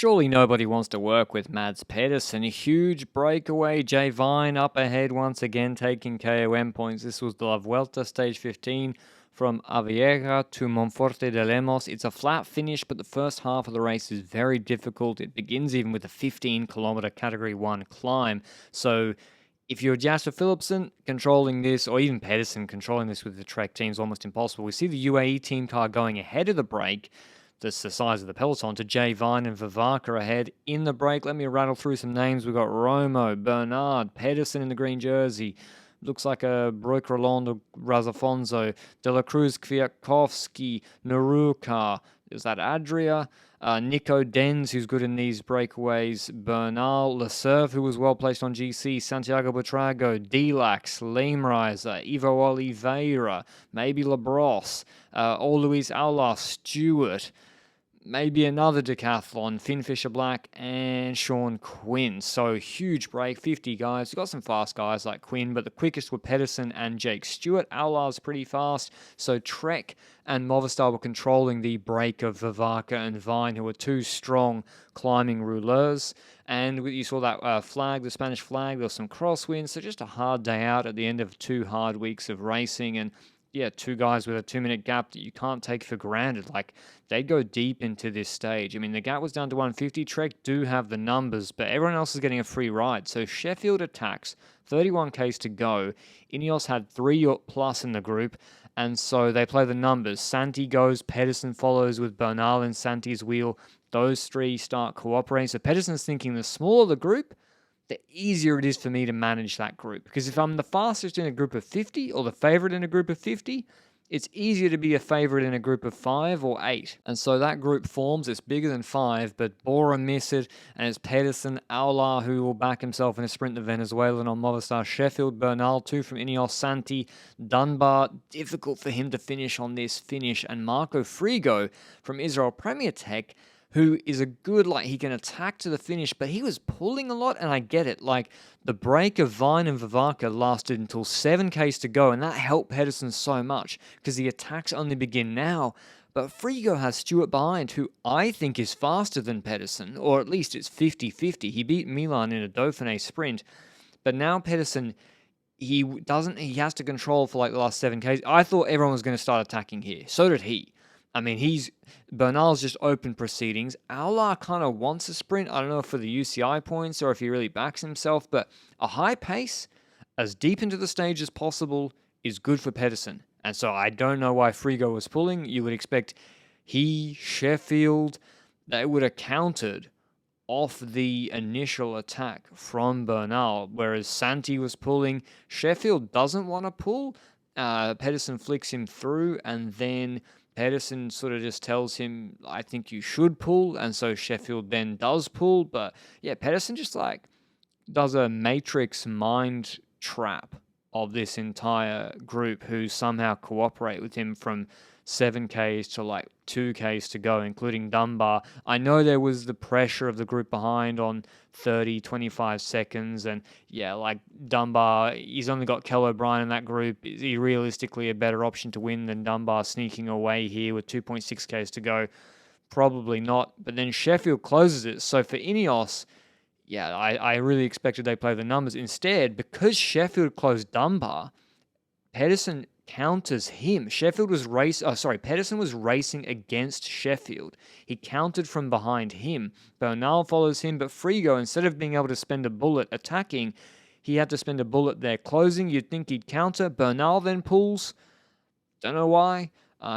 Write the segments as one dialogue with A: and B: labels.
A: Surely nobody wants to work with Mads Pedersen. A huge breakaway. Jedi up ahead once again, taking KOM points. This was the Vuelta stage 15 from Avieja to Monforte de Lemos. It's a flat finish, but the first half of the race is very difficult. It begins even with a 15-kilometer Category 1 climb. So if you're Jasper Philipsen controlling this, or even Pedersen controlling this with the Trek team is almost impossible. We see the UAE team car going ahead of the break. That's the size of the peloton, to Jay Vine and Vivaka ahead in the break. Let me rattle through some names. We've got Romo, Bernard, Pedersen in the green jersey. Looks like a Broik Rolando Razafonso, De La Cruz, Kwiatkowski, Naruka. Is that Adria? Nico Denz, who's good in these breakaways. Bernal, Leserve, who was well placed on GC. Santiago Butrago, Delax, Lamerizer, Ivo Oliveira, maybe Labrosse, or Luis Aulas, Stewart. Maybe another decathlon, Finn Fisher-Black and Sean Quinn. So huge break, 50 guys. We've got some fast guys like Quinn, but the quickest were Pedersen and Jake Stewart. Aular's pretty fast. So Trek and Movistar were controlling the break of Vivaka and Vine, who were two strong climbing rouleurs. And you saw that flag, the Spanish flag. There was some crosswinds. So just a hard day out at the end of 2 hard weeks of racing. And yeah, 2 guys with a 2-minute gap that you can't take for granted. Like, they go deep into this stage. I mean, the gap was down to 150. Trek do have the numbers, but everyone else is getting a free ride. So Sheffield attacks, 31 Ks to go. Ineos had 3 plus in the group, and so they play the numbers. Santi goes, Pedersen follows with Bernal in Santi's wheel. Those 3 start cooperating. So Pedersen's thinking the smaller the group, the easier it is for me to manage that group. Because if I'm the fastest in a group of 50 or the favorite in a group of 50, it's easier to be a favorite in a group of 5 or 8. And so that group forms. It's bigger than 5, but Bora miss it. And it's Pedersen, Aular, who will back himself in a sprint, the Venezuelan on Movistar. Sheffield, Bernal, 2 from Ineos, Santi, Dunbar. Difficult for him to finish on this finish. And Marco Frigo from Israel Premier Tech, who is a good, he can attack to the finish, but he was pulling a lot, and I get it. The break of Vine and Vivaka lasted until 7 Ks to go, and that helped Pedersen so much, because the attacks only begin now. But Frigo has Stewart behind, who I think is faster than Pedersen, or at least it's 50-50. He beat Milan in a Dauphiné sprint, but now Pedersen, he has to control for the last 7 Ks. I thought everyone was going to start attacking here. So did he. I mean, Bernal's just open proceedings. Aular kind of wants a sprint. I don't know if for the UCI points or if he really backs himself, but a high pace, as deep into the stage as possible, is good for Pedersen. And so I don't know why Frigo was pulling. You would expect Sheffield, they would have countered off the initial attack from Bernal, whereas Santi was pulling. Sheffield doesn't want to pull. Pedersen flicks him through, and then Pedersen sort of just tells him, I think you should pull, and so Sheffield then does pull. But yeah, Pedersen just does a matrix mind trap of this entire group who somehow cooperate with him from 7 Ks to 2 Ks to go, including Dunbar. I know there was the pressure of the group behind on 30, 25 seconds, and yeah, Dunbar, he's only got Kel O'Brien in that group. Is he realistically a better option to win than Dunbar sneaking away here with 2.6 Ks to go? Probably not, but then Sheffield closes it. So for Ineos, yeah, I really expected they play the numbers. Instead, because Sheffield closed Dunbar, Pedersen counters him. Pedersen was racing against Sheffield. He countered from behind him. Bernal follows him, but Frigo, instead of being able to spend a bullet attacking, he had to spend a bullet there closing. You'd think he'd counter. Bernal then pulls. Don't know why.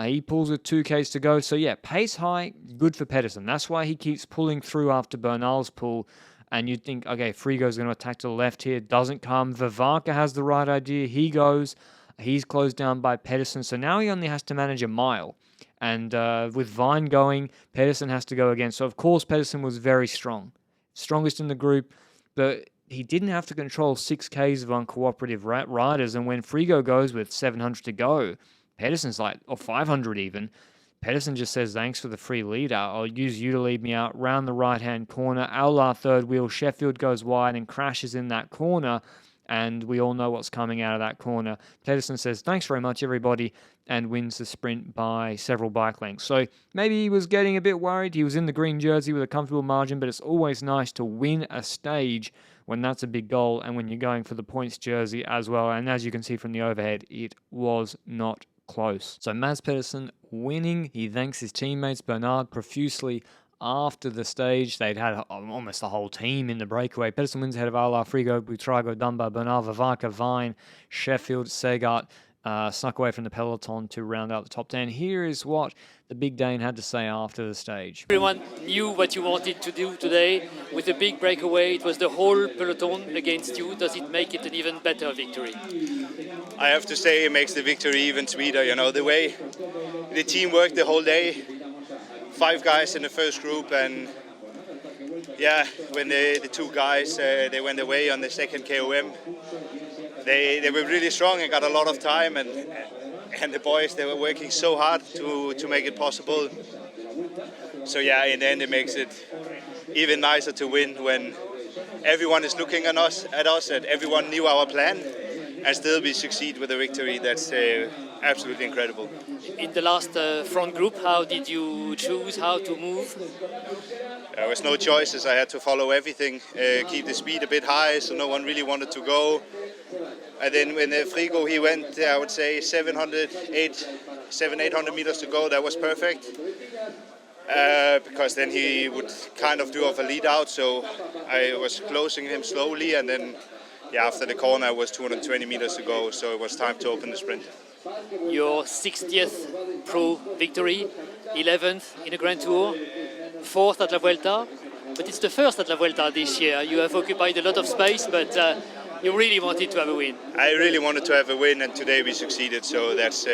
A: He pulls with 2 Ks to go. So yeah, pace high, good for Pedersen. That's why he keeps pulling through after Bernal's pull. And you'd think, okay, Frigo's going to attack to the left here. Doesn't come. Vivaka has the right idea. He goes. He's closed down by Pedersen, so now he only has to manage a mile. And with Vine going, Pedersen has to go again. So, of course, Pedersen was very strong. Strongest in the group, but he didn't have to control 6 Ks of uncooperative riders. And when Frigo goes with 700 to go, Pedersen's or 500 even, Pedersen just says, thanks for the free lead out. I'll use you to lead me out round the right-hand corner. Aular third wheel. Sheffield goes wide and crashes in that corner. and we all know what's coming out of that corner. Pedersen says, thanks very much, everybody, and wins the sprint by several bike lengths. So maybe he was getting a bit worried. He was in the green jersey with a comfortable margin, but it's always nice to win a stage when that's a big goal and when you're going for the points jersey as well. And as you can see from the overhead, it was not close. So Mads Pedersen winning. He thanks his teammates Bernard profusely after the stage. They'd had almost the whole team in the breakaway. Pedersen wins ahead of Ala, Frigo, Buitrago, Dunbar, Bernard, Vavaka, Vine, Sheffield, Segart, snuck away from the peloton to round out the top 10. Here is what the big Dane had to say after the stage.
B: Everyone knew what you wanted to do today. With a big breakaway, it was the whole peloton against you. Does it make it an even better victory?
C: I have to say it makes the victory even sweeter. You know, the way the team worked the whole day. 5 guys in the first group, and yeah, when the 2 guys they went away on the second KOM, they were really strong and got a lot of time, and the boys, they were working so hard to make it possible. So yeah, in the end it makes it even nicer to win when everyone is looking at us, and everyone knew our plan, and still we succeed with a victory. That's absolutely incredible.
B: In the last front group, how did you choose how to move?
C: There was no choices. I had to follow everything, keep the speed a bit high, so no one really wanted to go. And then when Frigo, he went, I would say 700-800 meters to go. That was perfect, because then he would kind of do off a lead out. So I was closing him slowly, and then after the corner it was 220 meters to go. So it was time to open the sprint.
B: Your 60th pro victory, 11th in a Grand Tour, 4th at La Vuelta, but it's the first at La Vuelta this year. You have occupied a lot of space, but you really wanted to have a win.
C: I really wanted to have a win, and today we succeeded, so that's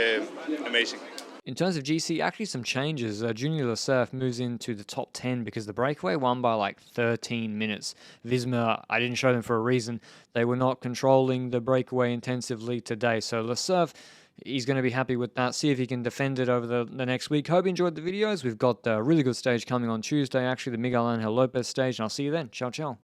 C: amazing.
A: In terms of GC, actually some changes. Junior Lecerf moves into the top 10 because the breakaway won by like 13 minutes. Visma, I didn't show them for a reason. They were not controlling the breakaway intensively today. So Lecerf, he's going to be happy with that. See if he can defend it over the next week. Hope you enjoyed the videos. We've got a really good stage coming on Tuesday, actually, the Miguel Angel Lopez stage, and I'll see you then. Ciao, ciao.